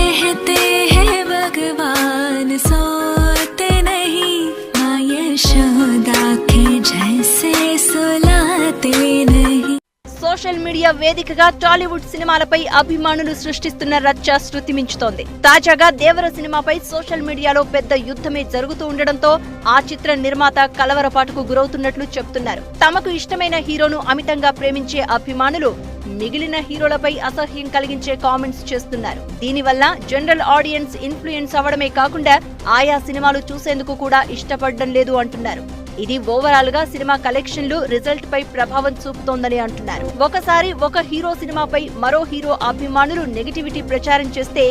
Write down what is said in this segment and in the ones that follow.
कहते हैं भगवान सोते नहीं, माँ यशोदा के जैसे सुलाते नहीं। సోషల్ మీడియా వేదికగా టాలీవుడ్ సినిమాలపై అభిమానులు సృష్టిస్తున్న రచ్చ శృతి మించుతోంది. తాజాగా దేవర సినిమాపై సోషల్ మీడియాలో పెద్ద యుద్ధమే జరుగుతూ ఉండడంతో ఆ చిత్ర నిర్మాత కలవరపాటుకు గురవుతున్నట్లు చెబుతున్నారు. తమకు ఇష్టమైన హీరోను అమితంగా ప్రేమించే అభిమానులు మిగిలిన హీరోలపై అసహ్యం కలిగించే కామెంట్స్ చేస్తున్నారు. దీనివల్ల జనరల్ ఆడియన్స్ ఇన్ఫ్లుయెన్స్ అవ్వడమే కాకుండా ఆయా సినిమాలు చూసేందుకు కూడా ఇష్టపడడం లేదు అంటున్నారు. ఇది ఓవరాల్ గా సినిమా కలెక్షన్లు రిజల్ట్ పై ప్రభావం చూపుతోందని అంటున్నారు. ఒకసారి ఒక హీరో సినిమాపై మరో హీరో అభిమానులు నెగటివిటీ ప్రచారం చేస్తే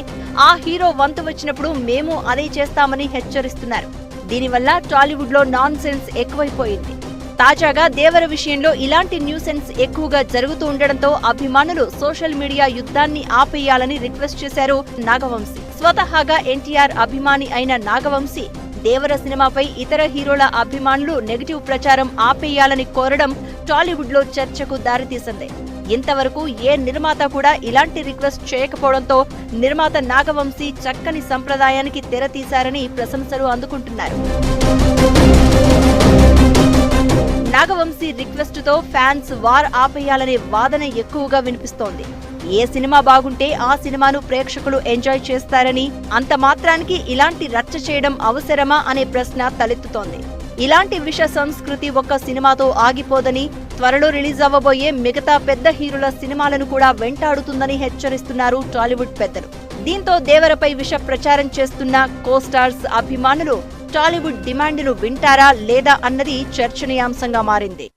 ఆ హీరో వంతు వచ్చినప్పుడు మేము అదే చేస్తామని హెచ్చరిస్తున్నారు. దీనివల్ల టాలీవుడ్ లో నాన్ సెన్స్ ఎక్కువైపోయింది. తాజాగా దేవర విషయంలో ఇలాంటి న్యూసెన్స్ ఎక్కువగా జరుగుతూ ఉండడంతో అభిమానులు సోషల్ మీడియా యుద్ధాన్ని ఆపేయాలని రిక్వెస్ట్ చేశారు నాగవంశీ. స్వతహాగా ఎన్టీఆర్ అభిమాని అయిన నాగవంశీ దేవర సినిమాపై ఇతర హీరోల అభిమానులు నెగటివ్ ప్రచారం ఆపేయాలని కోరడం టాలీవుడ్ లో చర్చకు దారితీసింది. ఇంతవరకు ఏ నిర్మాత కూడా ఇలాంటి రిక్వెస్ట్ చేయకపోవడంతో నిర్మాత నాగవంశీ చక్కని సంప్రదాయానికి తెర తీశారని ప్రశంసలు అందుకుంటున్నారు. నాగవంశీ రిక్వెస్ట్ తో ఫ్యాన్స్ వార్ ఆపేయాలనే వాదన ఎక్కువగా వినిపిస్తోంది. ఏ సినిమా బాగుంటే ఆ సినిమాను ప్రేక్షకులు ఎంజాయ్ చేస్తారని, అంత మాత్రానికి ఇలాంటి రచ్చ చేయడం అవసరమా అనే ప్రశ్న తలెత్తుతోంది. ఇలాంటి విష సంస్కృతి ఒక్క సినిమాతో ఆగిపోదని, త్వరలో రిలీజ్ అవ్వబోయే మిగతా పెద్ద హీరోల సినిమాలను కూడా వెంటాడుతుందని హెచ్చరిస్తున్నారు టాలీవుడ్ పెద్దలు. దీంతో దేవరపై విష ప్రచారం చేస్తున్న కోస్టార్స్ అభిమానులు టాలీవుడ్ డిమాండ్ను వింటారా లేదా అన్నది చర్చనీయాంశంగా మారింది.